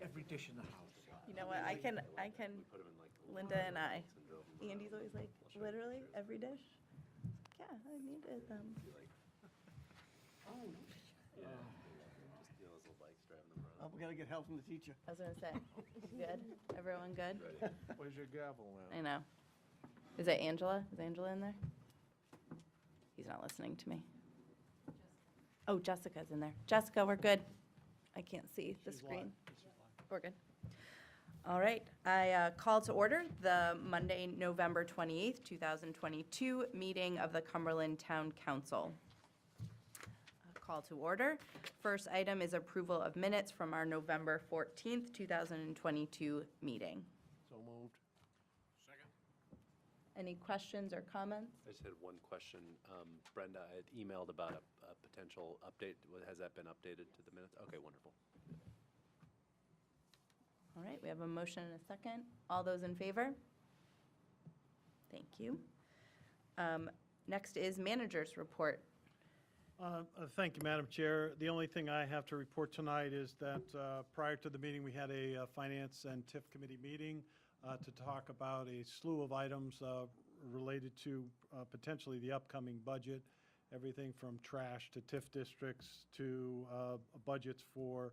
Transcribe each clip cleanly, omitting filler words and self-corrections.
every dish in the house. You know what, I can, Put 'em in like Linda and I, and drove 'em Andy's always like, literally, every dish? Yeah, I needed them. Yeah. Just, those little bikes driving them Oh, around. we gotta get help from the teacher. I was gonna say, good, everyone good? Where's your gavel now? I know. Is it Angela? Is Angela in there? He's not listening to me. Oh, Jessica's in there. Jessica, we're good. I can't see the screen. We're good. All right, I call to order the Monday, November 28th, 2022 meeting of the Cumberland Town Council. Call to order. First item is approval of minutes from our November 14th, 2022 meeting. So moved. Second. Any questions or comments? I just had one question. Brenda, I had emailed about a potential update. Has that been updated to the minutes? Okay, wonderful. All right, we have a motion and a second. All those in favor? Thank you. Next is manager's report. Thank you, Madam Chair. The only thing I have to report tonight is that prior to the meeting, we had a Finance and TIF Committee meeting to talk about a slew of items related to potentially the upcoming budget, everything from trash to TIF districts to budgets for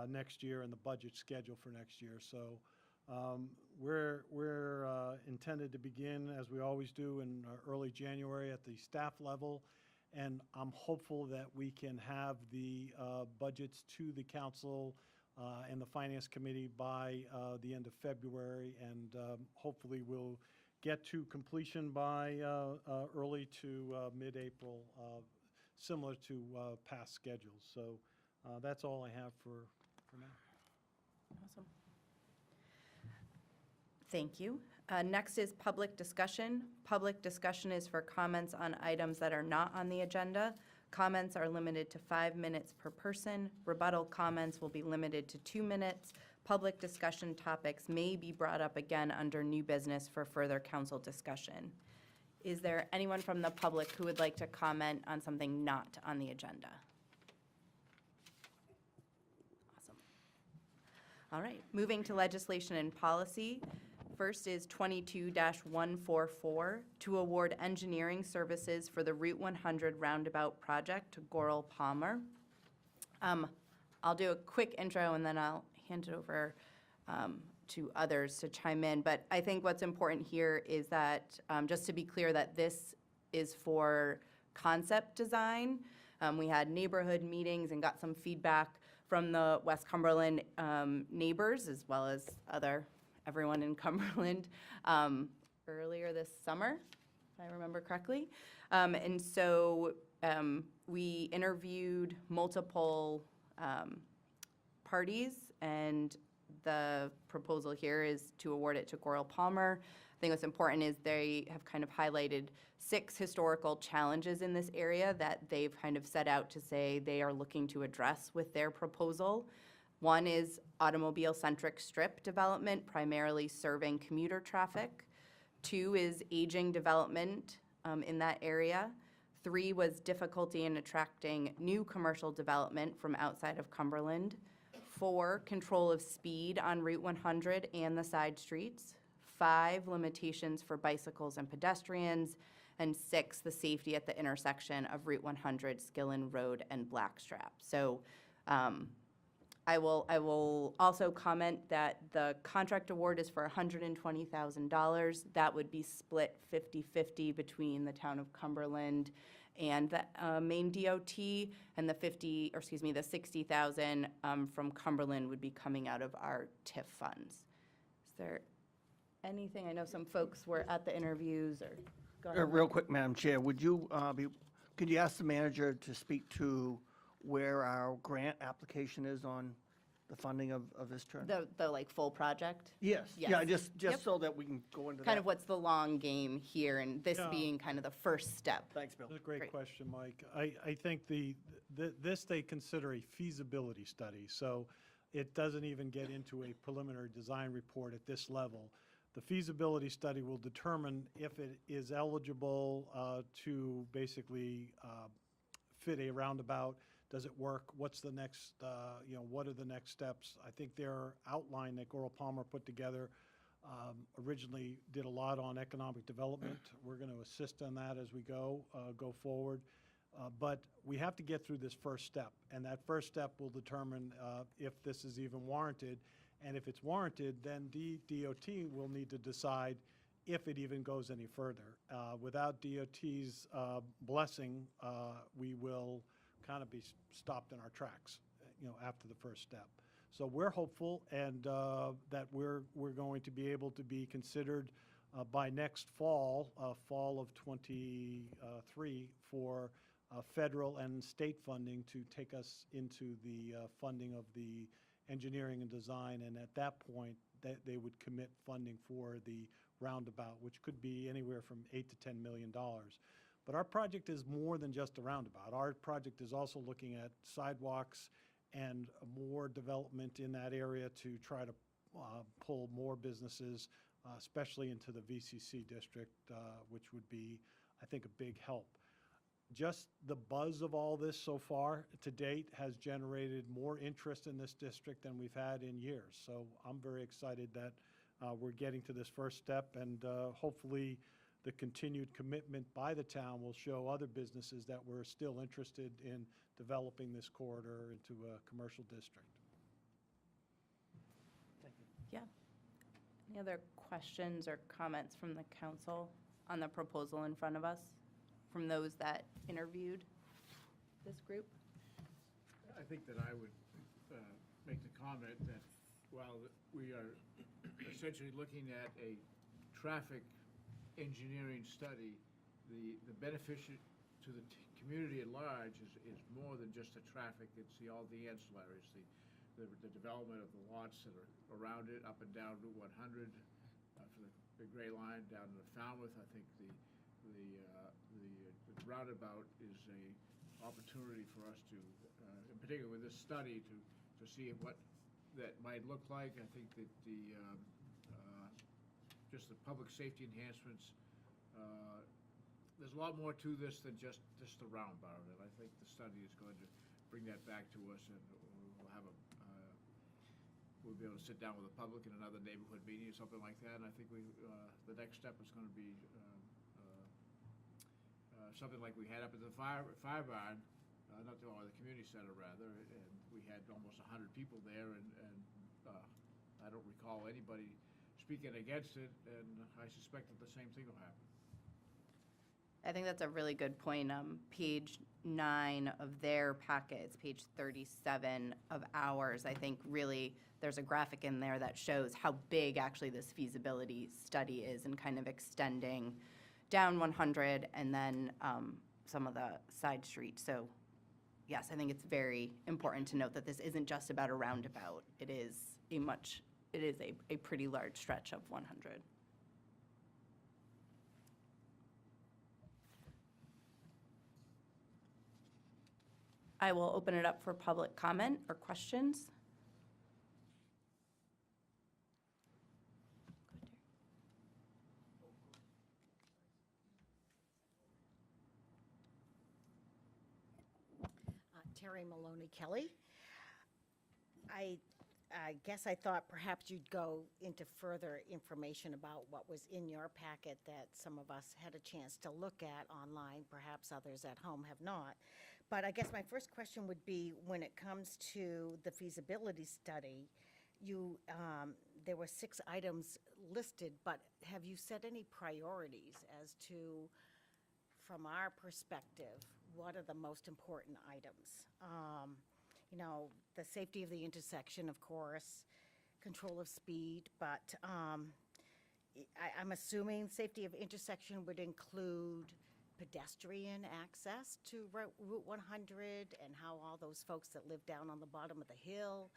next year and the budget schedule for next year. So we're intended to begin, as we always do, in early January at the staff level. And I'm hopeful that we can have the budgets to the council and the finance committee by the end of February. And hopefully we'll get to completion by early to mid-April, similar to past schedules. So that's all I have for now. Awesome. Thank you. Next is public discussion. Public discussion is for comments on items that are not on the agenda. Comments are limited to 5 minutes per person. Rebuttal comments will be limited to 2 minutes. Public discussion topics may be brought up again under new business for further council discussion. Is there anyone from the public who would like to comment on something not on the agenda? Awesome. All right, moving to legislation and policy. First is 22-144 to award engineering services for the Route 100 roundabout project to Goral Palmer. I'll do a quick intro and then I'll hand it over to others to chime in. But I think what's important here is that, just to be clear, that this is for concept design. We had neighborhood meetings and got some feedback from the West Cumberland neighbors as well as everyone in Cumberland earlier this summer, if I remember correctly. And so we interviewed multiple parties, and the proposal here is to award it to Goral Palmer. I think what's important is they have kind of highlighted 6 historical challenges in this area that they've kind of set out to say they are looking to address with their proposal. One is automobile-centric strip development, primarily serving commuter traffic. 2 is aging development in that area. 3 was difficulty in attracting new commercial development from outside of Cumberland. 4, control of speed on Route 100 and the side streets. 5, limitations for bicycles and pedestrians. And 6, the safety at the intersection of Route 100, Skillen Road, and Blackstrap. So I will also comment that the contract award is for $120,000. That would be split 50-50 between the town of Cumberland and the Maine DOT, and the $60,000 from Cumberland would be coming out of our TIF funds. Is there anything? I know some folks were at the interviews or. Go ahead. Real quick, Madam Chair, could you ask the manager to speak to where our grant application is on the funding of this term? The like full project? Yes, Yes. yeah, just Yep. so that we can go into that. Kind of what's the long game here, and this Yeah. being kind of the first step. Thanks, Bill. That's a great Great. question, Mike. I think this they consider a feasibility study, so it doesn't even get into a preliminary design report at this level. The feasibility study will determine if it is eligible to basically fit a roundabout, Does it work? What's the next, what are the next steps? I think their outline that Goral Palmer put together originally did a lot on economic development. We're going to assist on that as we go forward. But we have to get through this first step, and that first step will determine if this is even warranted. And if it's warranted, then DOT will need to decide if it even goes any further. Without DOT's blessing, we will kind of be stopped in our tracks, after the first step. So we're hopeful and that we're going to be able to be considered by next fall, fall of '23, for federal and state funding to take us into the funding of the engineering and design. And at that point, they would commit funding for the roundabout, which could be anywhere from $8 to $10 million. But our project is more than just a roundabout. Our project is also looking at sidewalks and more development in that area to try to pull more businesses, especially into the VCC district, which would be, I think, a big help. Just the buzz of all this so far to date has generated more interest in this district than we've had in years. So I'm very excited that we're getting to this first step, and hopefully the continued commitment by the town will show other businesses that we're still interested in developing this corridor into a commercial district. Yeah. Any other questions or comments from the council on the proposal in front of us, from those that interviewed this group? I think that I would make the comment that while we are essentially looking at a traffic engineering study, the benefit to the community at large is more than just the traffic. It's all the ancillaries, the development of the lots that are around it, up and down Route 100, for the Big Gray Line down to Falmouth. I think the roundabout is a opportunity for us to, in particular with this study, to see what that might look like. I think that just the public safety enhancements, there's a lot more to this than just the roundabout. And I think the study is going to bring that back to us, and we'll have we'll be able to sit down with the public in another neighborhood meeting or something like that. And I think the next step is going to be something like we had up at the fire barn, or the community center rather, and we had almost 100 people there, and I don't recall anybody speaking against it, and I suspect that the same thing will happen. I think that's a really good point. Page 9 of their packet, it's page 37 of ours. I think really there's a graphic in there that shows how big actually this feasibility study is, and kind of extending down 100 and then some of the side streets. So yes, I think it's very important to note that this isn't just about a roundabout. It is a pretty large stretch of 100. I will open it up for public comment or questions. Terry Maloney Kelly. I guess I thought perhaps you'd go into further information about what was in your packet that some of us had a chance to look at online, perhaps others at home have not. But I guess my first question would be, when it comes to the feasibility study, there were 6 items listed, but have you set any priorities as to, from our perspective, what are the most important items? The safety of the intersection, of course, control of speed, but I'm assuming safety of intersection would include pedestrian access to Route 100, and how all those folks that live down on the bottom of the hill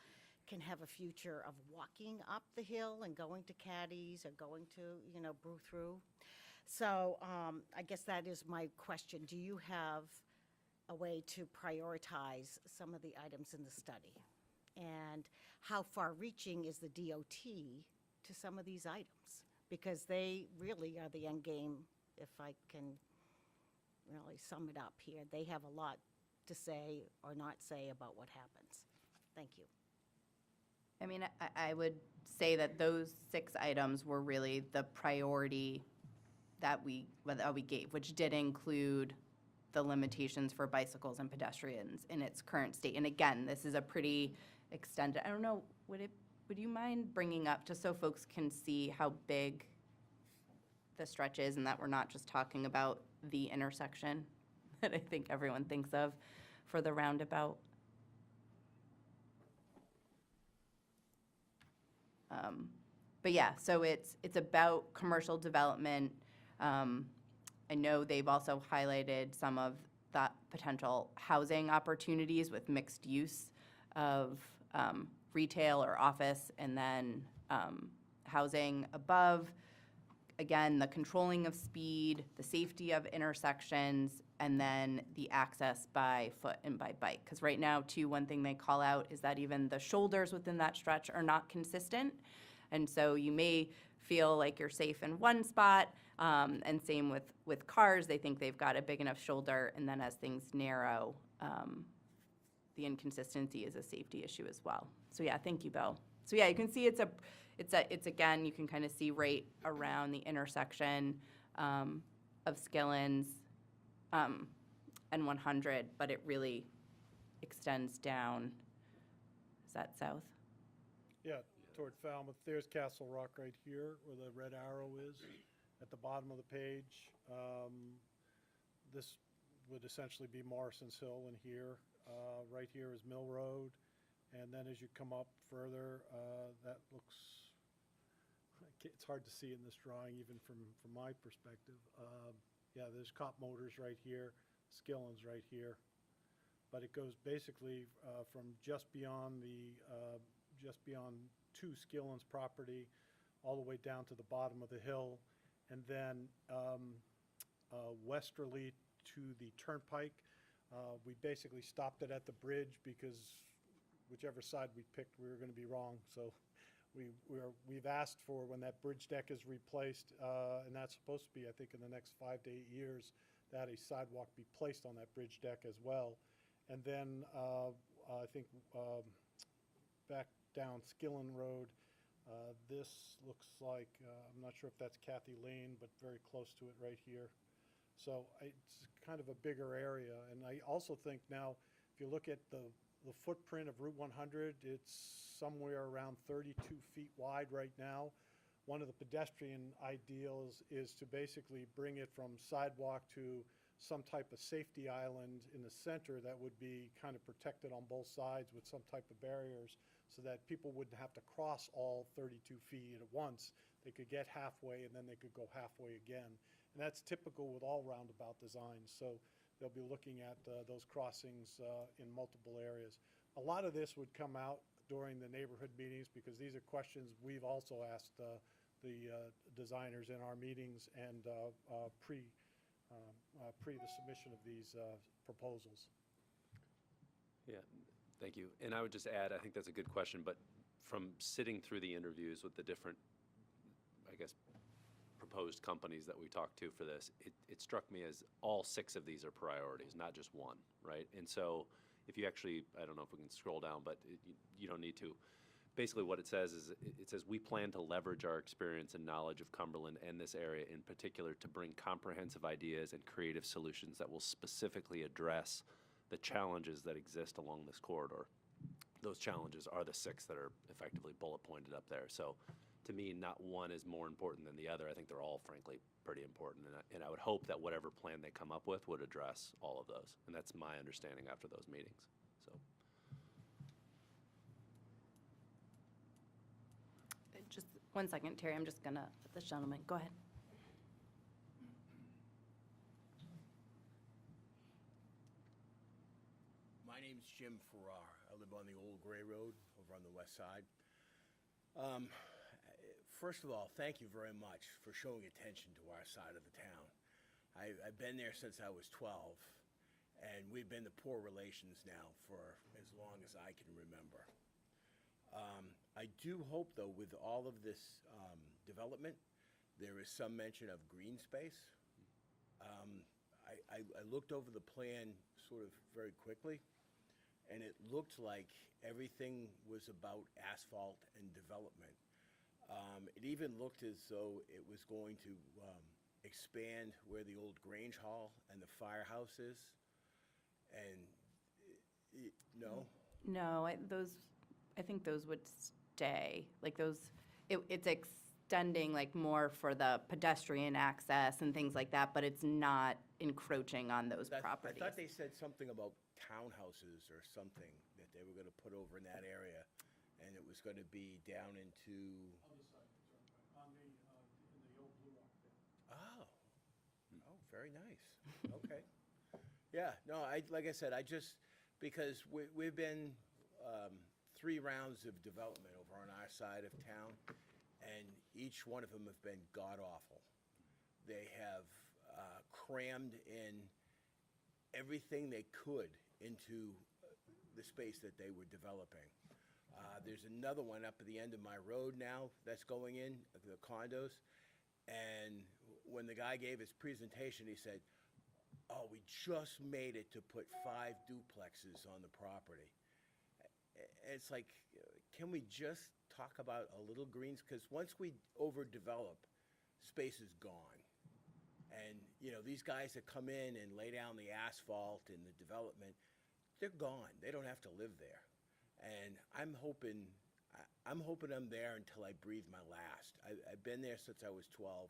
can have a future of walking up the hill and going to Caddies or going to, Brew Through. So I guess that is my question. Do you have a way to prioritize some of the items in the study? And how far-reaching is the DOT to some of these items? Because they really are the end game, if I can really sum it up here. They have a lot to say or not say about what happens. Thank you. I mean, I would say that those 6 items were really the priority that we gave, which did include the limitations for bicycles and pedestrians in its current state. And again, this is a pretty extended, I don't know, would you mind bringing up, just so folks can see how big the stretch is and that we're not just talking about the intersection that I think everyone thinks of for the roundabout? But yeah, so it's about commercial development. I know they've also highlighted some of that potential housing opportunities with mixed use of retail or office, and then housing above. Again, the controlling of speed, the safety of intersections, and then the access by foot and by bike. Because right now, too, one thing they call out is that even the shoulders within that stretch are not consistent. And so you may feel like you're safe in one spot, and same with cars. They think they've got a big enough shoulder, and then as things narrow, the inconsistency is a safety issue as well. So yeah, thank you, Bill. So yeah, you can see it's again, you can kind of see right around the intersection of Skillins and 100, but it really extends down. Is that south? Yeah, toward Falmouth. There's Castle Rock right here, where the red arrow is at the bottom of the page. This would essentially be Morrison's Hill in here. Right here is Mill Road. And then as you come up further, that looks, it's hard to see in this drawing, even from my perspective. Yeah, there's Cop Motors right here, Skillins right here. But it goes basically from just beyond to Skillins property, all the way down to the bottom of the hill, and then westerly to the turnpike. We basically stopped it at the bridge because whichever side we picked, we were going to be wrong. So we've asked for, when that bridge deck is replaced, and that's supposed to be, I think, in the next 5 to 8 years, that a sidewalk be placed on that bridge deck as well. And then I think back down Skillin Road, this looks like, I'm not sure if that's Kathy Lane, but very close to it right here. So it's kind of a bigger area. And I also think now, if you look at the footprint of Route 100, it's somewhere around 32 feet wide right now. One of the pedestrian ideals is to basically bring it from sidewalk to some type of safety island in the center that would be kind of protected on both sides with some type of barriers, so that people wouldn't have to cross all 32 feet at once. They could get halfway and then they could go halfway again. And that's typical with all roundabout designs. So they'll be looking at those crossings in multiple areas. A lot of this would come out during the neighborhood meetings, because these are questions we've also asked the designers in our meetings and pre the submission of these proposals. Yeah, thank you. And I would just add, I think that's a good question, but from sitting through the interviews with the different, I guess, proposed companies that we talked to for this, it struck me as all 6 of these are priorities, not just one, right? And so if you actually, I don't know if we can scroll down, but you don't need to. Basically what it says is, it says, we plan to leverage our experience and knowledge of Cumberland and this area in particular to bring comprehensive ideas and creative solutions that will specifically address the challenges that exist along this corridor. Those challenges are the 6 that are effectively bullet pointed up there. So to me, not one is more important than the other. I think they're all, frankly, pretty important. And I would hope that whatever plan they come up with would address all of those. And that's my understanding after those meetings. So. Just 1 second, Terry, I'm just gonna let this gentleman, go ahead. My name's Jim Farrar. I live on the Old Gray Road over on the west side. First of all, thank you very much for showing attention to our side of the town. I've been there since I was 12, and we've been in poor relations now for as long as I can remember. I do hope, though, with all of this development, there is some mention of green space. I looked over the plan sort of very quickly, and it looked like everything was about asphalt and development. It even looked as though it was going to expand where the old Grange Hall and the firehouse is. And, no? No, I think those would stay, like those, it's extending like more for the pedestrian access and things like that, but it's not encroaching on those I properties. thought they said something about townhouses or something that they were gonna put over in that area, and it was gonna be down into, oh, oh, very nice, okay. Yeah, no, like I said, because we've been, 3 rounds of development over on our side of town, and each one of them have been god-awful. They have crammed in everything they could into the space that they were developing. There's another one up at the end of my road now that's going in, the condos, and when the guy gave his presentation, he said, "Oh, we just made it to put 5 duplexes on the property." It's like, can we just talk about a little greens? Because once we overdevelop, space is gone. And, these guys that come in and lay down the asphalt and the development, they're gone. They don't have to live there. And I'm hoping I'm there until I breathe my last. I've been there since I was 12,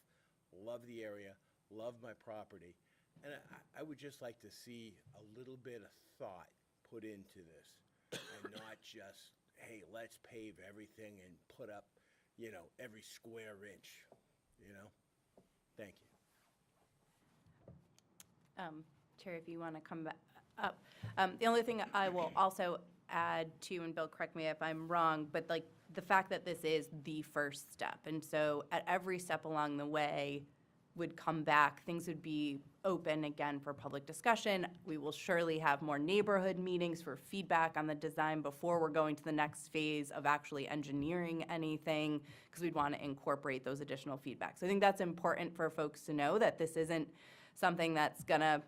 love the area, love my property. And I would just like to see a little bit of thought put into this and not just, hey, let's pave everything and put up, every square inch, Thank you. Terry, if you want to come back up. The only thing I will also add to, and Bill, correct me if I'm wrong, but like the fact that this is the first step, and so at every step along the way would come back, things would be open again for public discussion. We will surely have more neighborhood meetings for feedback on the design before we're going to the next phase of actually engineering anything, because we'd want to incorporate those additional feedbacks. I think that's important for folks to know, that this isn't something that's gonna,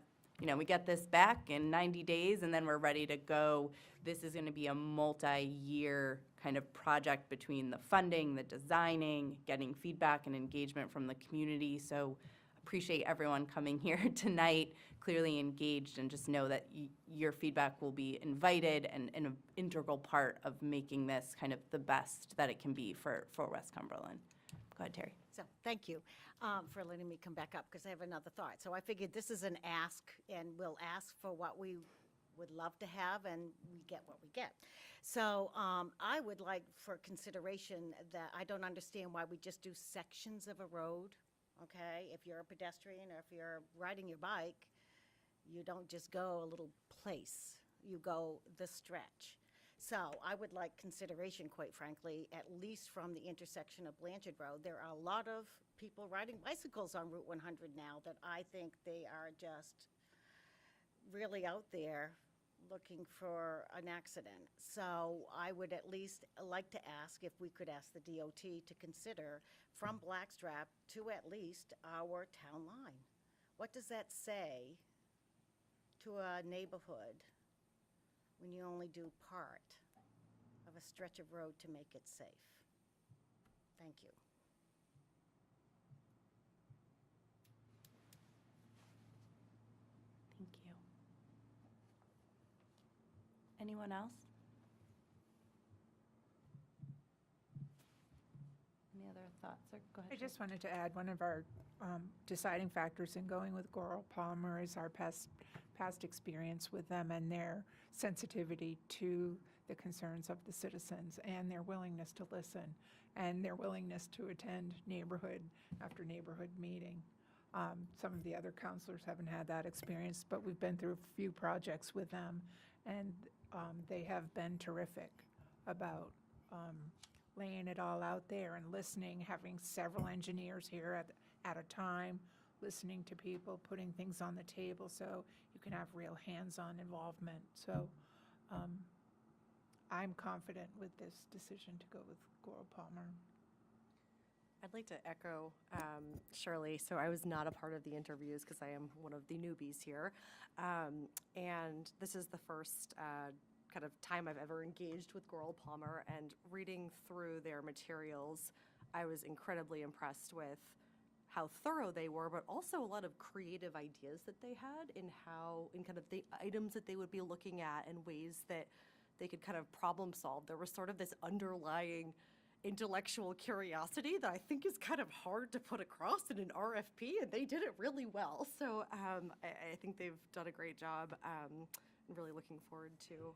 we get this back in 90 days and then we're ready to go. This is gonna be a multi-year kind of project between the funding, the designing, getting feedback and engagement from the community. So appreciate everyone coming here tonight, clearly engaged, and just know that your feedback will be invited and an integral part of making this kind of the best that it can be for West Cumberland. Go ahead, Terry. So, thank you for letting me come back up, because I have another thought. So I figured this is an ask, and we'll ask for what we would love to have, and we get what we get. So I would like for consideration that I don't understand why we just do sections of a road, okay? If you're a pedestrian or if you're riding your bike, you don't just go a little place. You go the stretch. So I would like consideration, quite frankly, at least from the intersection of Blanchard Road. There are a lot of people riding bicycles on Route 100 now that I think they are just really out there looking for an accident. So I would at least like to ask if we could ask the DOT to consider from Blackstrap to at least our town line. What does that say to a neighborhood when you only do part of a stretch of road to make it safe? Thank you. Thank you. Anyone else? Any other thoughts, or go ahead? I just wanted to add, one of our deciding factors in going with Goral Palmer is our past experience with them and their sensitivity to the concerns of the citizens and their willingness to listen and their willingness to attend neighborhood after neighborhood meeting. Some of the other counselors haven't had that experience, but we've been through a few projects with them, and they have been terrific about laying it all out there and listening, having several engineers here at a time, listening to people, putting things on the table so you can have real hands-on involvement. So I'm confident with this decision to go with Goral Palmer. I'd like to echo Shirley. So I was not a part of the interviews because I am one of the newbies here. And this is the first kind of time I've ever engaged with Goral Palmer. And reading through their materials, I was incredibly impressed with how thorough they were, but also a lot of creative ideas that they had in kind of the items that they would be looking at and ways that they could kind of problem solve. There was sort of this underlying intellectual curiosity that I think is kind of hard to put across in an RFP, and they did it really well. So I think they've done a great job. I'm really looking forward to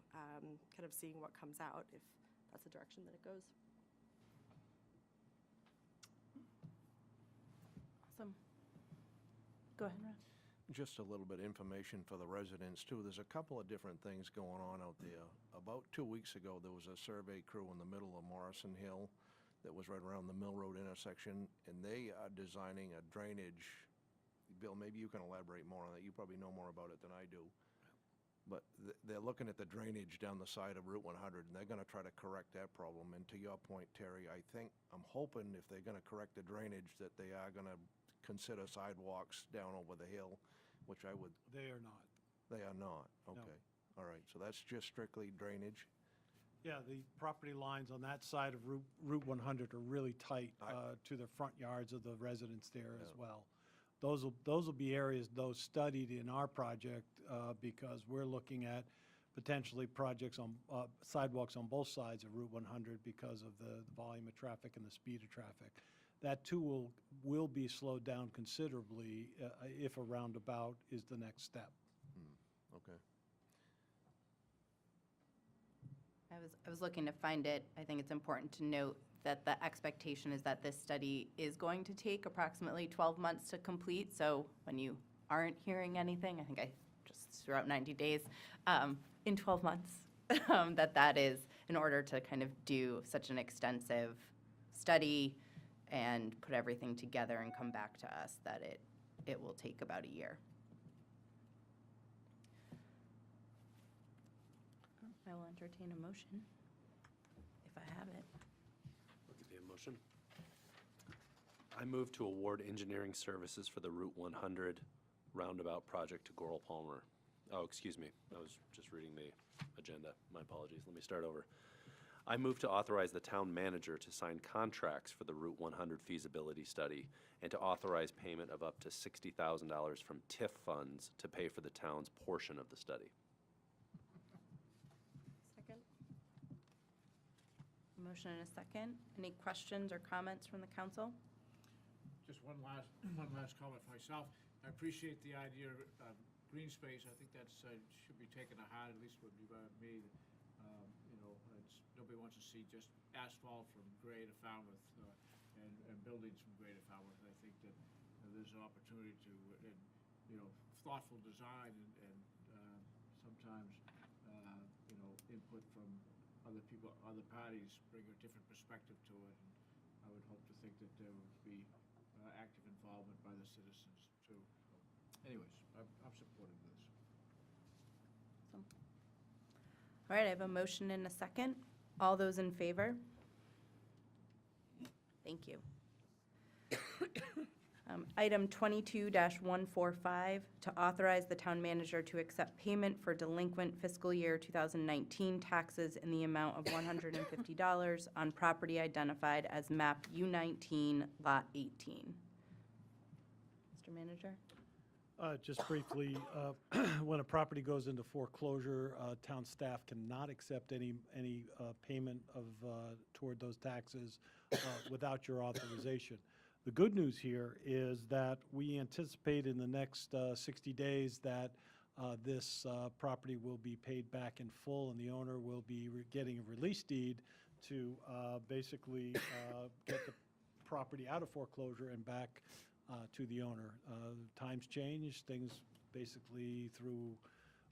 kind of seeing what comes out, if that's the direction that it goes. Awesome. Go ahead, Ron. Just a little bit of information for the residents, too. There's a couple of different things going on out there. About 2 weeks ago, there was a survey crew in the middle of Morrison Hill that was right around the Mill Road intersection, and they are designing a drainage. Bill, maybe you can elaborate more on that. You probably know more about it than I do. But they're looking at the drainage down the side of Route 100, and they're going to try to correct that problem. And to your point, Terry, I'm hoping if they're going to correct the drainage, that they are going to consider sidewalks down over the hill, which I would. They are not. They are not, okay. All right, so that's just strictly drainage? Yeah, the property lines on that side of Route 100 are really tight to the front yards of the residents there as well. Those will be areas, those studied in our project, because we're looking at potentially projects on sidewalks on both sides of Route 100 because of the volume of traffic and the speed of traffic. That too will be slowed down considerably if a roundabout is the next step. Okay. I was looking to find it. I think it's important to note that the expectation is that this study is going to take approximately 12 months to complete. So when you aren't hearing anything, I think I just threw out 90 days, in 12 months, that is in order to kind of do such an extensive study and put everything together and come back to us, that it will take about a year. I will entertain a motion, if I have it. I'll give you a motion. I move to award engineering services for the Route 100 roundabout project to Goral Palmer. Oh, excuse me, I was just reading the agenda. My apologies. Let me start over. I move to authorize the town manager to sign contracts for the Route 100 feasibility study and to authorize payment of up to $60,000 from TIF funds to pay for the town's portion of the study. Second? Motion and a second. Any questions or comments from the council? Just one last comment myself. I appreciate the idea of green space. I think that's, should be taken to heart, at least would be by me. Nobody wants to see just asphalt from Gray to Falmouth and buildings from Gray to Falmouth. I think that there's an opportunity to, thoughtful design and sometimes, input from other people, other parties bring a different perspective to it. And I would hope to think that there would be active involvement by the citizens too. So anyways, I'm supportive of this. All right, I have a motion and a second. All those in favor? Thank you. Item 22-145, to authorize the town manager to accept payment for delinquent fiscal year 2019 taxes in the amount of $150 on property identified as map U19, lot 18. Mr. Manager? Just briefly, when a property goes into foreclosure, town staff cannot accept any payment of, toward those taxes without your authorization. The good news here is that we anticipate in the next 60 days that this property will be paid back in full, and the owner will be getting a release deed to basically get the property out of foreclosure and back to the owner. Times change, things basically through,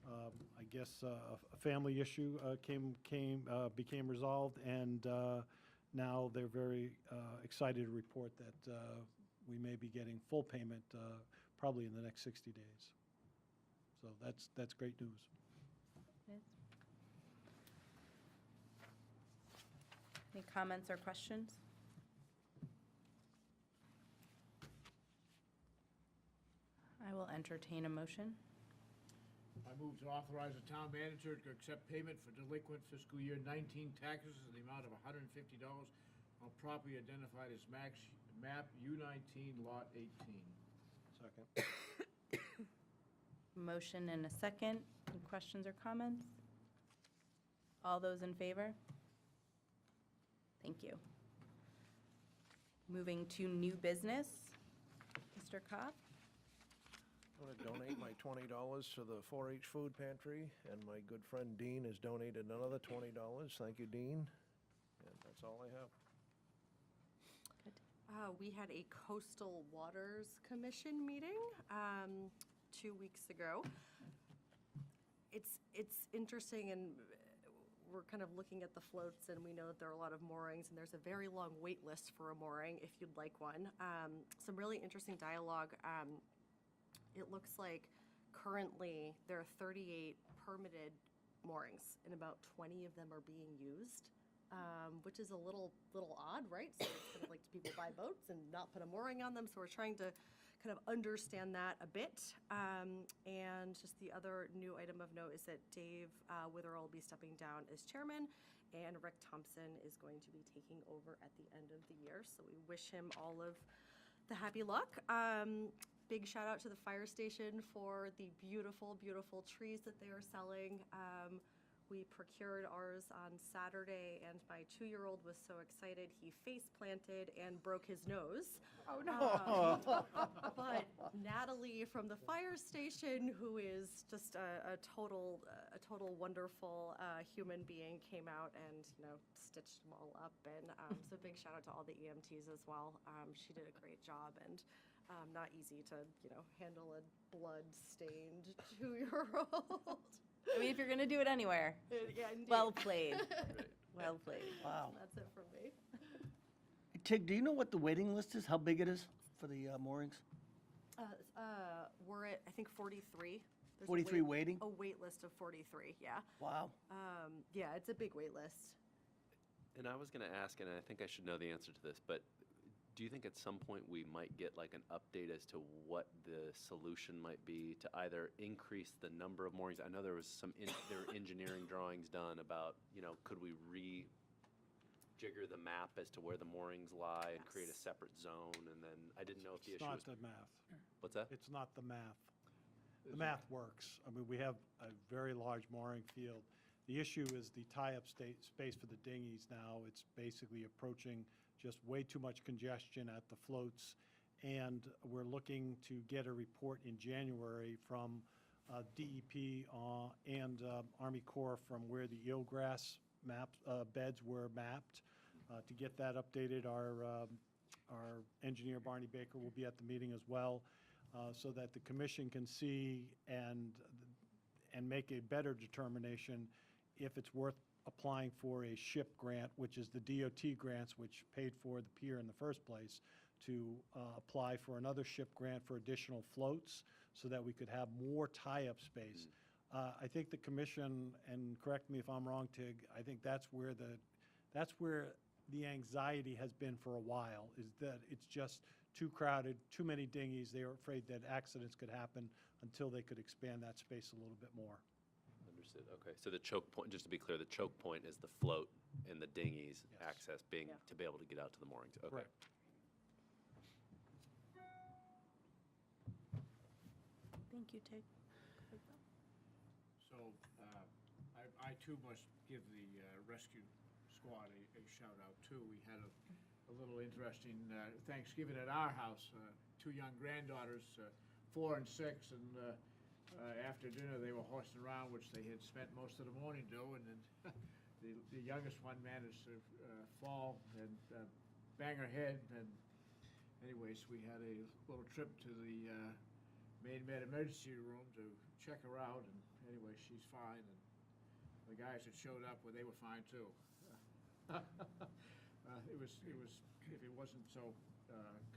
I guess, a family issue became resolved, and now they're very excited to report that we may be getting full payment probably in the next 60 days. So that's great news. Any comments or questions? I will entertain a motion. I move to authorize the town manager to accept payment for delinquent fiscal year 19 taxes in the amount of $150 on property identified as map U19, Lot 18. Second. Motion and a second. Any questions or comments? All those in favor? Thank you. Moving to new business. Mr. Kopp? I want to donate my $20 to the 4-H food pantry, and my good friend Dean has donated another $20. Thank you, Dean. And that's all I have. We had a Coastal Waters Commission meeting 2 weeks ago. It's interesting, and we're kind of looking at the floats, and we know that there are a lot of moorings, and there's a very long wait list for a mooring if you'd like one. Some really interesting dialogue. It looks like currently there are 38 permitted moorings, and about 20 of them are being used. Which is a little odd, right? So it's kind of like, do people buy boats and not put a mooring on them? So we're trying to kind of understand that a bit. And just the other new item of note is that Dave Witherell will be stepping down as chairman, and Rick Thompson is going to be taking over at the end of the year. So we wish him all of the happy luck. Big shout out to the fire station for the beautiful, beautiful trees that they are selling. We procured ours on Saturday, and my 2-year-old was so excited he face planted and broke his nose. Oh, no. But Natalie from the fire station, who is just a total wonderful human being, came out and stitched them all up. And so big shout out to all the EMTs as well. She did a great job, and not easy to handle a blood-stained 2-year-old. I mean, if you're going to do it anywhere. Yeah, indeed. Well played. Well played. Wow. That's it from me. Tig, do you know what the waiting list is, how big it is for the moorings? We're at, I think, 43. There's a 43 waiting? A wait list of 43, yeah. Wow. Yeah, it's a big wait list. And I was going to ask, and I think I should know the answer to this, but do you think at some point we might get like an update as to what the solution might be to either increase the number of moorings? I know there was there were engineering drawings done about, could we rejigger the map as to where the moorings lie and create a Yes. separate zone? And then I didn't know if the It's issue not was. the math. What's that? It's not the math. The math works. I mean, we have a very large mooring field. The issue is the tie-up space for the dinghies now. It's basically approaching just way too much congestion at the floats. And we're looking to get a report in January from DEP and Army Corps from where the eelgrass beds were mapped. To get that updated, our engineer Barney Baker will be at the meeting as well, so that the commission can see and make a better determination if it's worth applying for a SHIP grant, which is the DOT grants, which paid for the pier in the first place, to apply for another SHIP grant for additional floats so that we could have more tie-up space. I think the commission, and correct me if I'm wrong, Tig, I think that's where the anxiety has been for a while, is that it's just too crowded, too many dinghies. They were afraid that accidents could happen until they could expand that space a little bit more. Understood. Okay. So the choke point, just to be clear, the choke point is the float and the dinghies Yes. access being Yeah. to be able to get out to the moorings. Okay. Correct. Thank you, Tig. So I too must give the rescue squad a shout out too. We had a little interesting Thanksgiving at our house. 2 young granddaughters, 4 and 6, and after dinner they were horsing around, which they had spent most of the morning doing, and the youngest one managed to fall and bang her head. And anyways, we had a little trip to the Maine Med emergency room to check her out, and anyway, she's fine, and the guys that showed up, well, they were fine too. It was, if it wasn't so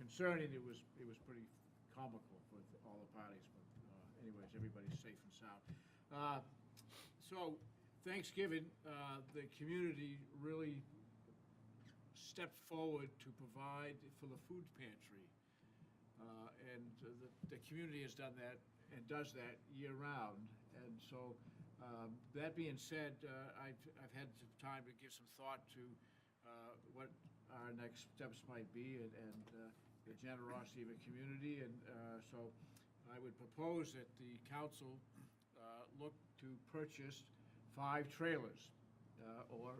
concerning, it was pretty comical for all the parties, but anyways, everybody's safe and sound. So Thanksgiving, the community really stepped forward to provide for the food pantry. And the community has done that and does that year-round. And so, that being said, I've had some time to give some thought to what our next steps might be and the generosity of a community. And so I would propose that the council look to purchase 5 trailers or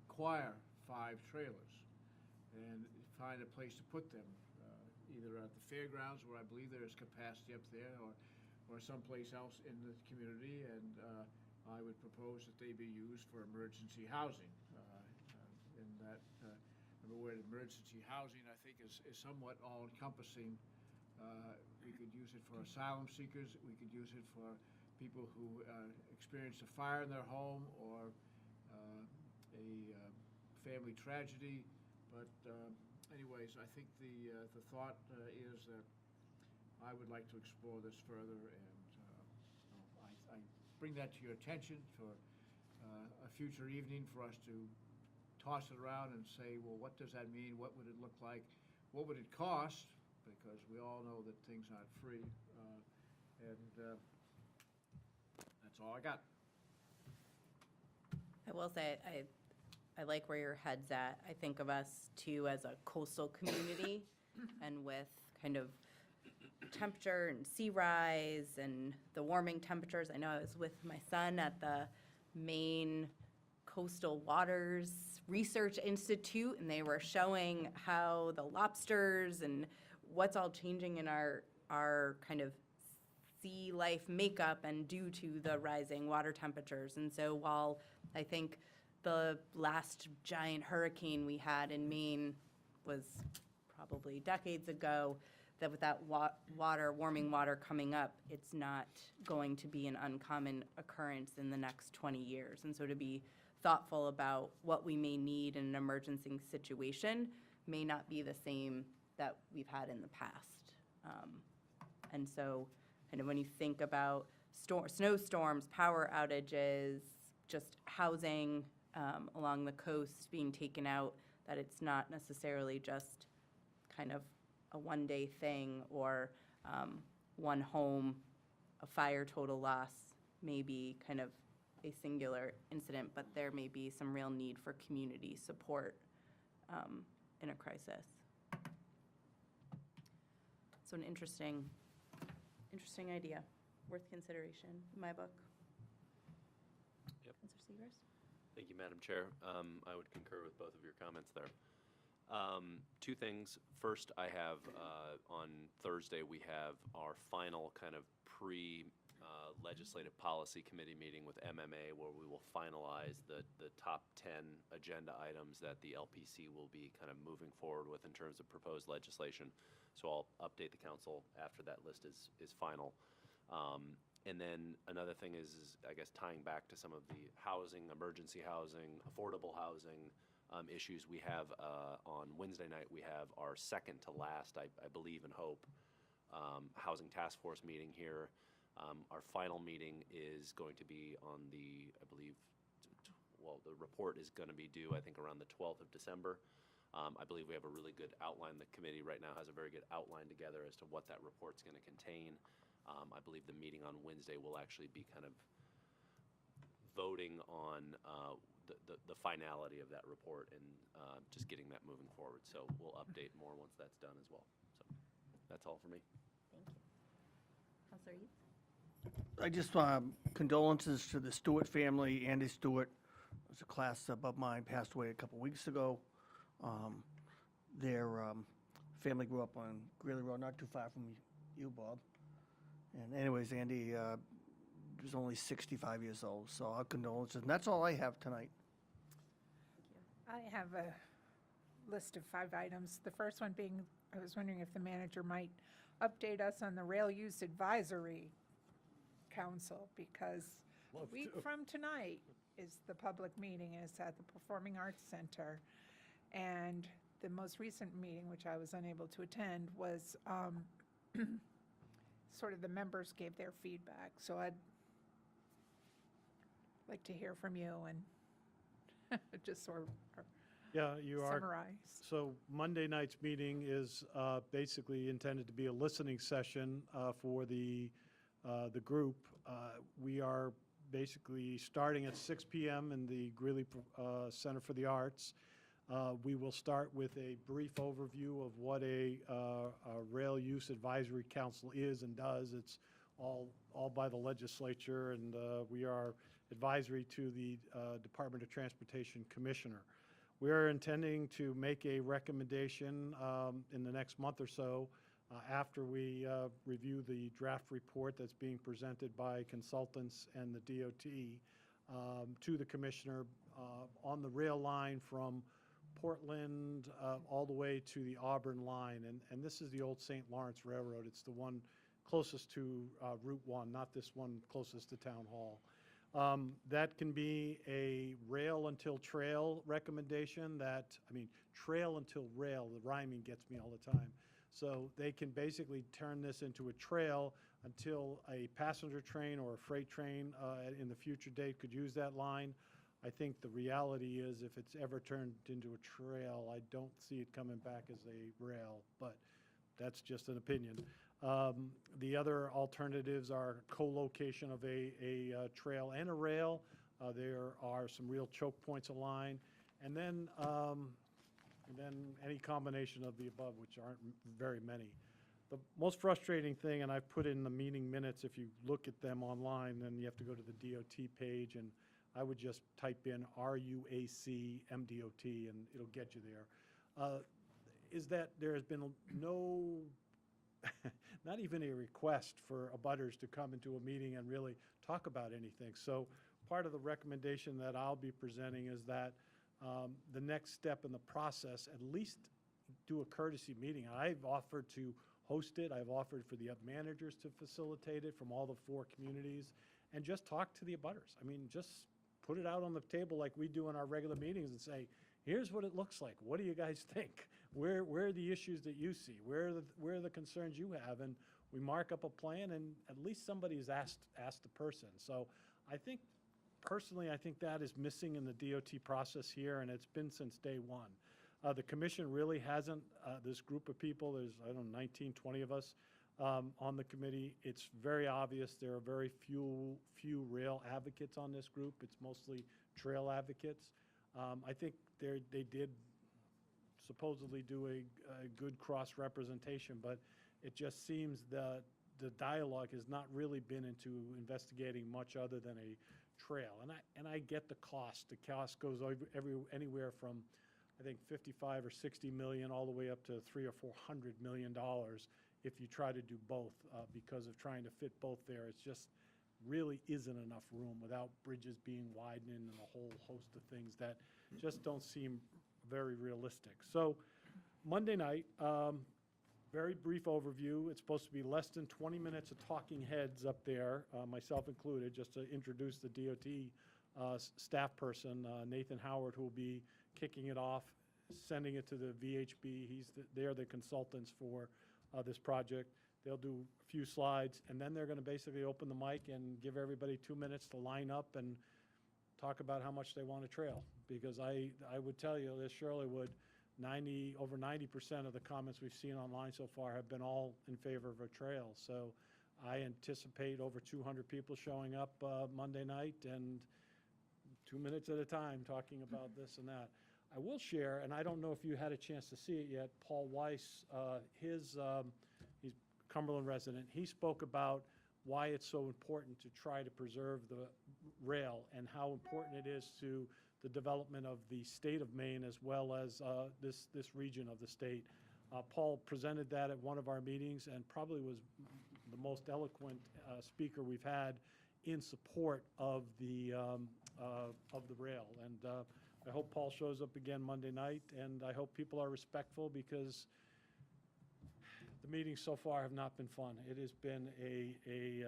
acquire 5 trailers and find a place to put them, either at the fairgrounds, where I believe there is capacity up there, or someplace else in the community. And I would propose that they be used for emergency housing. In that, the word emergency housing, I think, is somewhat all-encompassing. We could use it for asylum seekers. We could use it for people who experience a fire in their home or a family tragedy. But anyways, I think the thought is that I would like to explore this further, and I bring that to your attention for a future evening for us to toss it around and say, well, what does that mean? What would it look like? What would it cost? Because we all know that things aren't free. And that's all I got. I will say, I like where your head's at. I think of us too as a coastal community and with kind of temperature and sea rise and the warming temperatures. I know I was with my son at the Maine Coastal Waters Research Institute, and they were showing how the lobsters and what's all changing in our kind of sea life makeup and due to the rising water temperatures. And so while I think the last giant hurricane we had in Maine was probably decades ago, that with that warming water coming up, it's not going to be an uncommon occurrence in the next 20 years. And so to be thoughtful about what we may need in an emergency situation may not be the same that we've had in the past. And so kind of when you think about snowstorms, power outages, just housing along the coast being taken out, that it's not necessarily just kind of a one-day thing or one home, a fire total loss may be kind of a singular incident, but there may be some real need for community support in a crisis. So an interesting idea, worth consideration in my book. Yep. Councilor Seegers? Thank you, Madam Chair. I would concur with both of your comments there. 2 things. First, I have, on Thursday, we have our final kind of legislative policy committee meeting with MMA, where we will finalize the top 10 agenda items that the LPC will be kind of moving forward with in terms of proposed legislation. So I'll update the council after that list is final. And then another thing is, I guess, tying back to some of the housing, emergency housing, affordable housing issues we have on Wednesday night. We have our second to last, I believe and hope, Housing Task Force meeting here. Our final meeting is going to be on I believe, the report is going to be due, I think, around the 12th of December. I believe we have a really good outline. The committee right now has a very good outline together as to what that report's going to contain. I believe the meeting on Wednesday will actually be kind of voting on the finality of that report and just getting that moving forward. So we'll update more once that's done as well. So that's all for me. Thank you. Councilor Eads? I just condolences to the Stewart family. Andy Stewart was a class above mine, passed away a couple weeks ago. Their family grew up on Greeley Road, not too far from you, Bob. And anyways, Andy was only 65 years old, so our condolences. And that's all I have tonight. I have a list of 5 items. The first one being, I was wondering if the manager might update us on the Rail Use Advisory Council, because a week from tonight is the public meeting, and it's at the Performing Arts Center. And the most recent meeting, which I was unable to attend, was sort of the members gave their feedback. So I'd like to hear from you and just sort of Yeah, you are. summarize. So Monday night's meeting is basically intended to be a listening session for the group. We are basically starting at 6 PM in the Greeley Center for the Arts. We will start with a brief overview of what a Rail Use Advisory Council is and does. It's all by the legislature, and we are advisory to the Department of Transportation Commissioner. We are intending to make a recommendation in the next month or so after we review the draft report that's being presented by consultants and the DOT to the commissioner on the rail line from Portland all the way to the Auburn line. And this is the old St. Lawrence Railroad. It's the one closest to Route 1, not this one closest to Town Hall. That can be a rail until trail recommendation trail until rail, the rhyming gets me all the time. So they can basically turn this into a trail until a passenger train or a freight train in the future date could use that line. I think the reality is if it's ever turned into a trail, I don't see it coming back as a rail, but that's just an opinion. The other alternatives are co-location of a trail and a rail. There are some real choke points aligned. And then any combination of the above, which aren't very many. The most frustrating thing, and I've put in the meeting minutes, if you look at them online, then you have to go to the DOT page, and I would just type in RUAC MDOT, and it'll get you there. Is that there has been no, not even a request for abutters to come into a meeting and really talk about anything. So part of the recommendation that I'll be presenting is that the next step in the process, at least do a courtesy meeting. I've offered to host it. I've offered for the managers to facilitate it from all the 4 communities and just talk to the abutters. I mean, just put it out on the table like we do in our regular meetings and say, here's what it looks like. What do you guys think? Where are the issues that you see? Where are the concerns you have? And we mark up a plan, and at least somebody's asked the person. So I think, personally, I think that is missing in the DOT process here, and it's been since day one. The commission really hasn't, this group of people, there's, I don't know, 19, 20 of us on the committee. It's very obvious there are very few rail advocates on this group. It's mostly trail advocates. I think they did supposedly do a good cross-representation, but it just seems that the dialogue has not really been into investigating much other than a trail. And I get the cost. The cost goes anywhere from, I think, 55 or 60 million all the way up to $300 or $400 million if you try to do both because of trying to fit both there. It's just really isn't enough room without bridges being widened and a whole host of things that just don't seem very realistic. So Monday night, very brief overview. It's supposed to be less than 20 minutes of talking heads up there, myself included, just to introduce the DOT staff person, Nathan Howard, who will be kicking it off, sending it to the VHB. They're the consultants for this project. They'll do a few slides, and then they're going to basically open the mic and give everybody 2 minutes to line up and talk about how much they want to trail. Because I would tell you, as Shirley would, over 90% of the comments we've seen online so far have been all in favor of a trail. So I anticipate over 200 people showing up Monday night and 2 minutes at a time talking about this and that. I will share, and I don't know if you had a chance to see it yet, Paul Weiss, he's Cumberland resident, he spoke about why it's so important to try to preserve the rail and how important it is to the development of the state of Maine as well as this region of the state. Paul presented that at one of our meetings and probably was the most eloquent speaker we've had in support of the rail. And I hope Paul shows up again Monday night, and I hope people are respectful because the meetings so far have not been fun. It has been a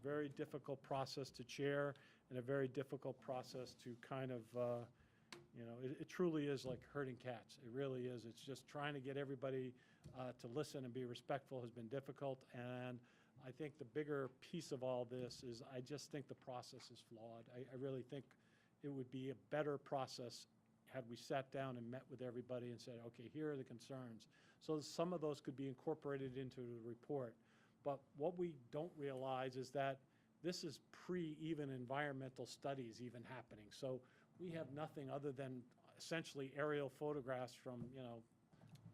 very difficult process to chair and a very difficult process to kind of, it truly is like herding cats. It really is. It's just trying to get everybody to listen and be respectful has been difficult. And I think the bigger piece of all this is I just think the process is flawed. I really think it would be a better process had we sat down and met with everybody and said, okay, here are the concerns. So some of those could be incorporated into the report. But what we don't realize is that this is pre-even environmental studies even happening. So we have nothing other than essentially aerial photographs from,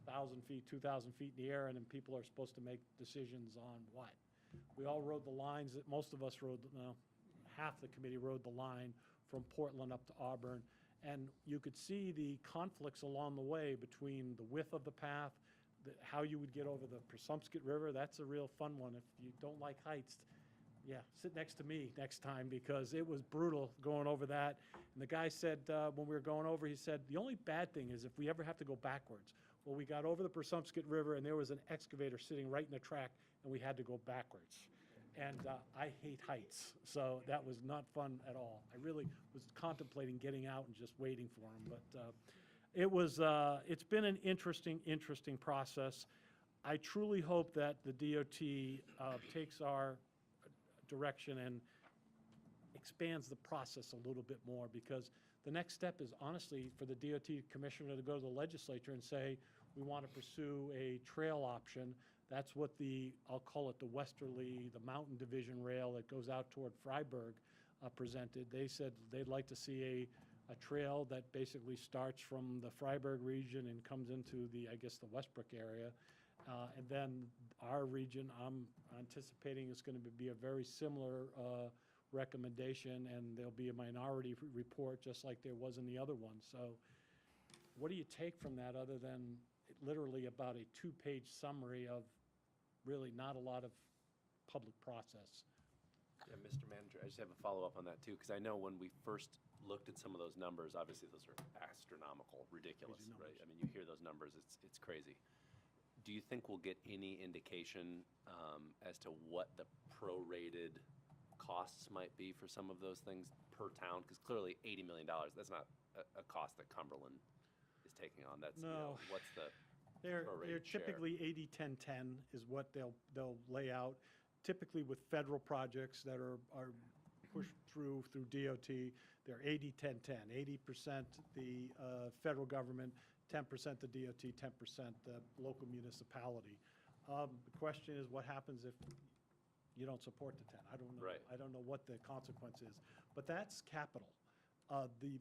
1,000 feet, 2,000 feet in the air, and then people are supposed to make decisions on what. We all rode the lines, that most of us rode, half the committee rode the line from Portland up to Auburn. And you could see the conflicts along the way between the width of the path, how you would get over the Presumscot River. That's a real fun one. If you don't like heights, yeah, sit next to me next time, because it was brutal going over that. And the guy said, when we were going over, he said, the only bad thing is if we ever have to go backwards. Well, we got over the Presumscot River, and there was an excavator sitting right in the track, and we had to go backwards. And I hate heights, so that was not fun at all. I really was contemplating getting out and just waiting for him, but it's been an interesting process. I truly hope that the DOT takes our direction and expands the process a little bit more, because the next step is honestly for the DOT commissioner to go to the legislature and say, we want to pursue a trail option. That's what I'll call it the westerly, the mountain division rail that goes out toward Freiburg presented. They said they'd like to see a trail that basically starts from the Freiburg region and comes into the Westbrook area. And then our region, I'm anticipating is going to be a very similar recommendation, and there'll be a minority report just like there was in the other one. So what do you take from that other than literally about a 2-page summary of really not a lot of public process? Yeah, Mr. Manager, I just have a follow-up on that too, because I know when we first looked at some of those numbers, obviously those are astronomical, ridiculous, right? I mean, you hear those numbers, it's crazy. Do you think we'll get any indication as to what the prorated costs might be for some of those things per town? Because clearly $80 million, that's not a cost that Cumberland is taking on. That's, No. what's the They're prorated share? typically 80-10-10 is what they'll lay out. Typically with federal projects that are pushed through DOT, they're 80-10-10. 80% the federal government, 10% the DOT, 10% the local municipality. The question is, what happens if you don't support the 10? I don't know. Right. I don't know what the consequence is. But that's capital. The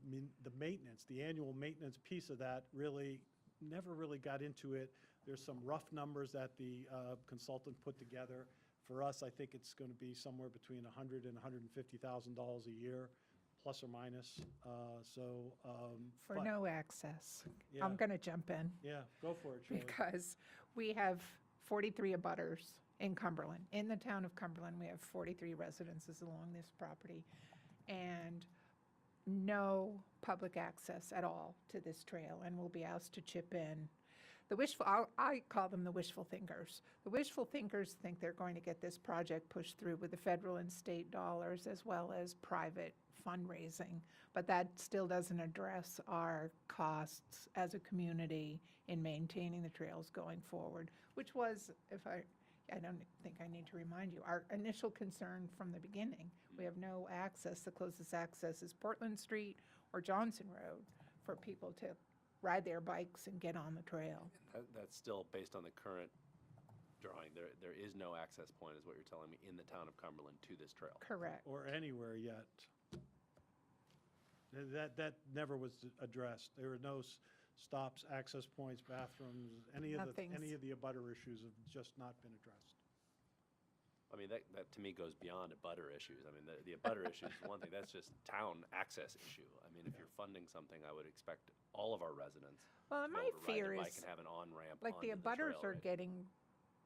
maintenance, the annual maintenance piece of that never really got into it. There's some rough numbers that the consultant put together. For us, I think it's going to be somewhere between $100,000 and $150,000 a year, plus or minus. For but- no access. Yeah. I'm going to jump in Yeah, go for it, Shirley. because we have 43 abutters in Cumberland. In the town of Cumberland, we have 43 residences along this property and no public access at all to this trail, and we'll be asked to chip in. I call them the wishful thinkers. The wishful thinkers think they're going to get this project pushed through with the federal and state dollars as well as private fundraising. But that still doesn't address our costs as a community in maintaining the trails going forward, which was, I don't think I need to remind you, our initial concern from the beginning. We have no access. The closest access is Portland Street or Johnson Road for people to ride their bikes and get on the trail. That's still based on the current drawing. There is no access point, is what you're telling me, in the town of Cumberland to this trail. Correct. Or anywhere yet. That never was addressed. There were no stops, access points, bathrooms, any of the abutter issues have just not been addressed. I mean, that to me goes beyond abutter issues. I mean, the abutter issue is one thing, that's just town access issue. I mean, if you're funding something, I would expect all of our residents Well, to be my able to ride fear their is, bike and have an on-ramp like, the onto abutters trail, are right? getting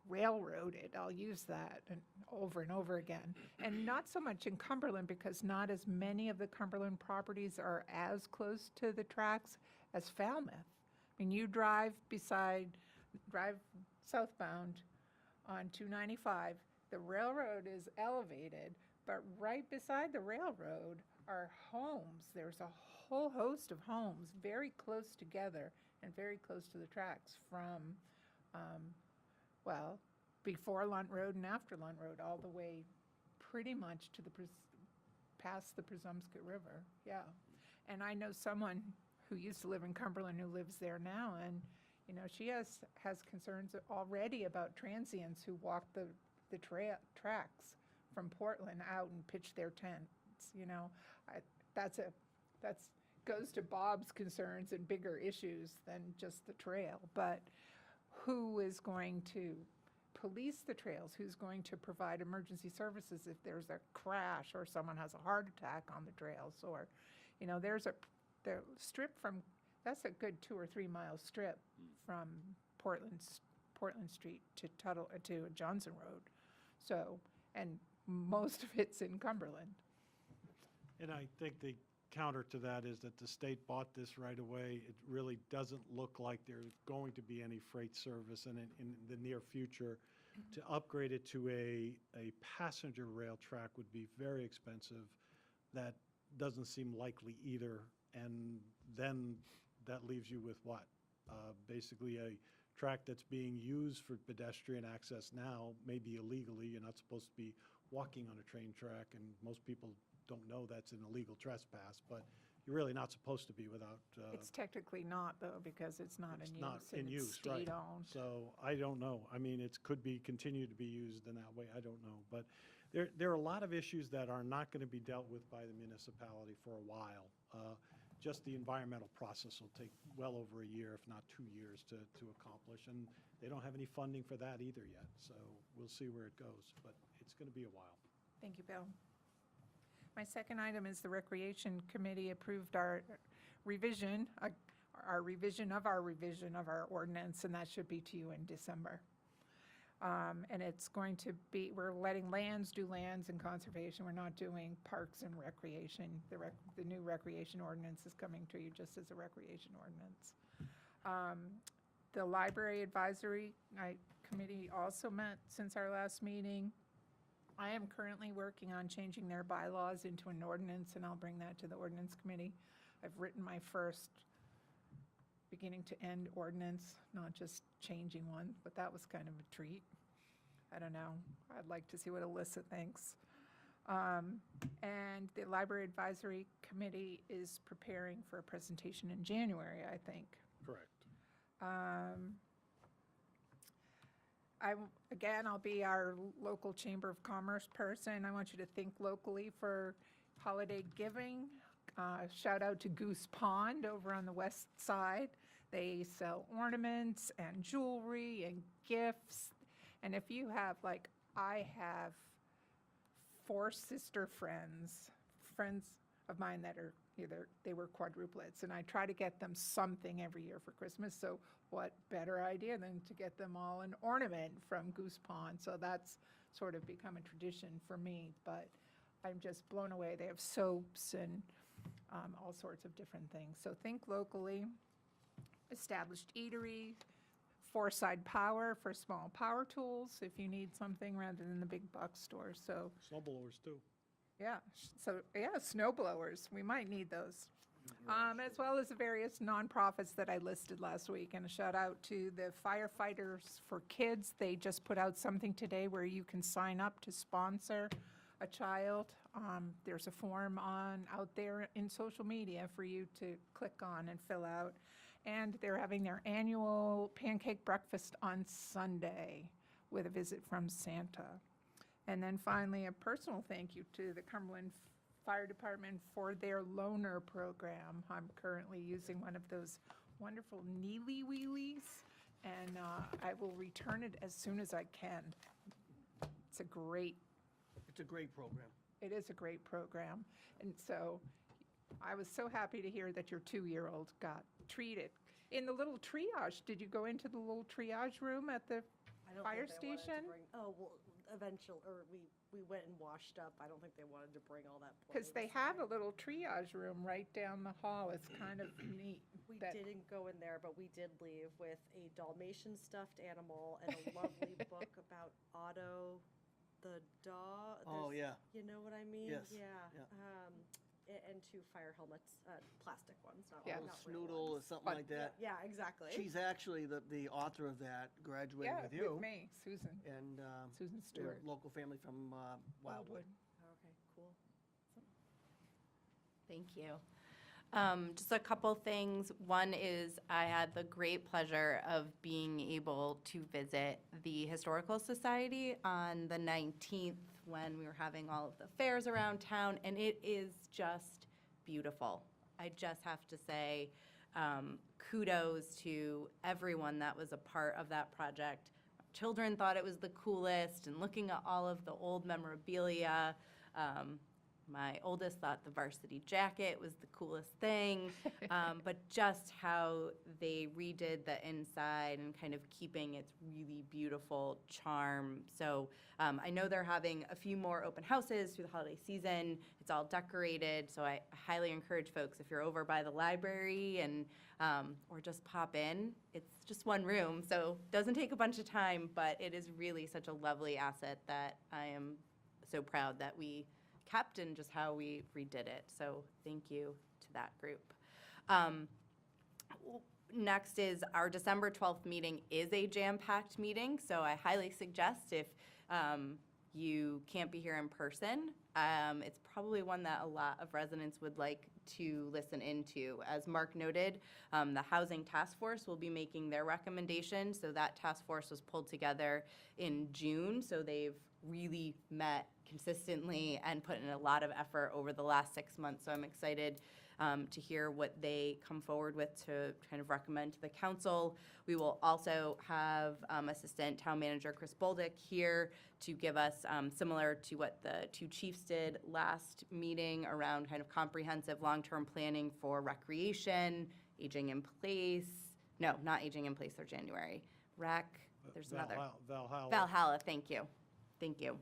railroaded, I'll use that, and over again. And not so much in Cumberland, because not as many of the Cumberland properties are as close to the tracks as Falmouth. I mean, you drive southbound on 295, the railroad is elevated, but right beside the railroad are homes. There's a whole host of homes very close together and very close to the tracks from, before Lunt Road and after Lunt Road, all the way pretty much to past the Presumscot River, yeah. And I know someone who used to live in Cumberland, who lives there now, and, you know, she has concerns already about transients who walk the tracks from Portland out and pitch their tents, you know. That's goes to Bob's concerns and bigger issues than just the trail, but who is going to police the trails? Who's going to provide emergency services if there's a crash or someone has a heart attack on the trails? Or, you know, the strip from, that's a good 2 or 3 mile strip from Portland Street to Johnson Road. So, and most of it's in Cumberland. And I think the counter to that is that the state bought this right away. It really doesn't look like there's going to be any freight service in the near future. To upgrade it to a passenger rail track would be very expensive. That doesn't seem likely either. And then that leaves you with what? Basically a track that's being used for pedestrian access now, maybe illegally. You're not supposed to be walking on a train track, and most people don't know that's an illegal trespass, but you're really not supposed to be without. It's technically not, though, because it's not in It's use. not in and it's use, right. state-owned. So I don't know. I mean, it could be, continue to be used in that way. I don't know. But there are a lot of issues that are not going to be dealt with by the municipality for a while. Just the environmental process will take well over a year, if not 2 years, to accomplish. And they don't have any funding for that either yet. So we'll see where it goes. But it's going to be a while. Thank you, Bill. My second item is the Recreation Committee approved our revision of our revision of our ordinance, and that should be to you in December. And it's going to be, we're letting lands do lands and conservation. We're not doing parks and recreation. The new recreation ordinance is coming to you just as a recreation ordinance. The Library Advisory Committee also met since our last meeting. I am currently working on changing their bylaws into an ordinance, and I'll bring that to the ordinance committee. I've written my first beginning to end ordinance, not just changing one, but that was kind of a treat. I don't know. I'd like to see what Alyssa thinks. And the Library Advisory Committee is preparing for a presentation in January, I think. Correct. I'll be our local Chamber of Commerce person. I want you to think locally for holiday giving. Shout out to Goose Pond over on the west side. They sell ornaments and jewelry and gifts. And if you have, like, I have 4 sister friends of mine that are they were quadruplets, and I try to get them something every year for Christmas. So what better idea than to get them all an ornament from Goose Pond? So that's sort of become a tradition for me, but I'm just blown away. They have soaps and all sorts of different things. So think locally. Established eatery, Foreside Power for small power tools if you need something rather than the big box store. So Snowblowers too. yeah, snow blowers. We might need those. As well as the various nonprofits that I listed last week. And a shout out to the Firefighters for Kids. They just put out something today where you can sign up to sponsor a child. There's a form out there in social media for you to click on and fill out. And they're having their annual pancake breakfast on Sunday with a visit from Santa. And then finally, a personal thank you to the Cumberland Fire Department for their loaner program. I'm currently using one of those wonderful Neely Wheelies, and I will return it as soon as I can. It's a great program. It is a great program. And so I was so happy to hear that your 2-year-old got treated. In the little triage, did you go into the little triage room at the fire station? Eventually, or we went and washed up. I don't think they wanted to bring all that. Because they have a little triage room right down the hall. It's kind of neat. We didn't go in there, but we did leave with a Dalmatian stuffed animal and a lovely book about Otto the dog. Oh, yeah. You know what I mean? Yes, Yeah. yeah. And 2 fire helmets, plastic ones, not Yeah. not real Snoodle or ones. something like that. Yeah, exactly. She's actually the author of that, graduated Yeah, with you. with me, Susan And Susan they're Stewart. a local family from Wildwood. Okay, cool. Thank you. Just a couple things. One is I had the great pleasure of being able to visit the Historical Society on the 19th when we were having all of the fairs around town, and it is just beautiful. I just have to say kudos to everyone that was a part of that project. Children thought it was the coolest, and looking at all of the old memorabilia, my oldest thought the varsity jacket was the coolest thing, but just how they redid the inside and kind of keeping its really beautiful charm. So I know they're having a few more open houses through the holiday season. It's all decorated, so I highly encourage folks, if you're over by the library and or just pop in. It's just one room, so it doesn't take a bunch of time, but it is really such a lovely asset that I am so proud that we kept and just how we redid it. So thank you to that group. Next is our December 12th meeting is a jam-packed meeting, so I highly suggest if you can't be here in person, it's probably one that a lot of residents would like to listen into. As Mark noted, the Housing Task Force will be making their recommendation, so that task force was pulled together in June, so they've really met consistently and put in a lot of effort over the last 6 months. So I'm excited to hear what they come forward with to kind of recommend to the council. We will also have Assistant Town Manager Chris Bolduc here to give us, similar to what the two chiefs did last meeting, around kind of comprehensive long-term planning for recreation, aging in place. No, not aging in place, they're January. Rec, there's another. Valhalla. Valhalla, thank you. Thank you.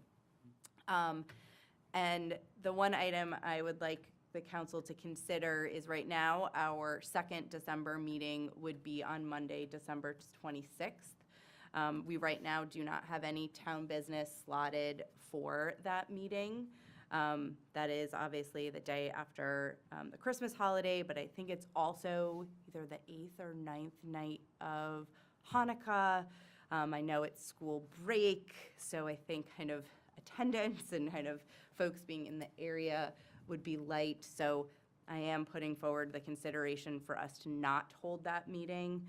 And the one item I would like the council to consider is right now, our second December meeting would be on Monday, December 26th. We right now do not have any town business slotted for that meeting. That is obviously the day after the Christmas holiday, but I think it's also either the 8th or 9th night of Hanukkah. I know it's school break, so I think kind of attendance and kind of folks being in the area would be light. So I am putting forward the consideration for us to not hold that meeting.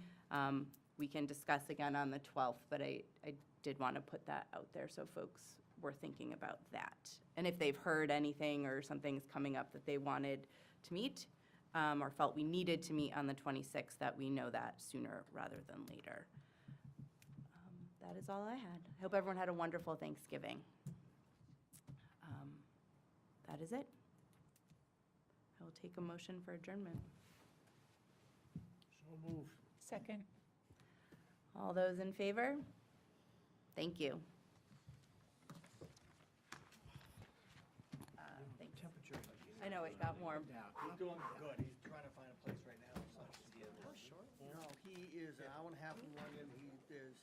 We can discuss again on the 12th, but I did want to put that out there so folks were thinking about that. And if they've heard anything or something's coming up that they wanted to meet or felt we needed to meet on the 26th, that we know that sooner rather than later. That is all I had. I hope everyone had a wonderful Thanksgiving. That is it. I will take a motion for adjournment. So moved. Second. All those in favor? Thank you. Thanks. Temperature. I know, it got warm. He's doing good. He's trying to find a place right now. No, he is an hour and a half from London. There's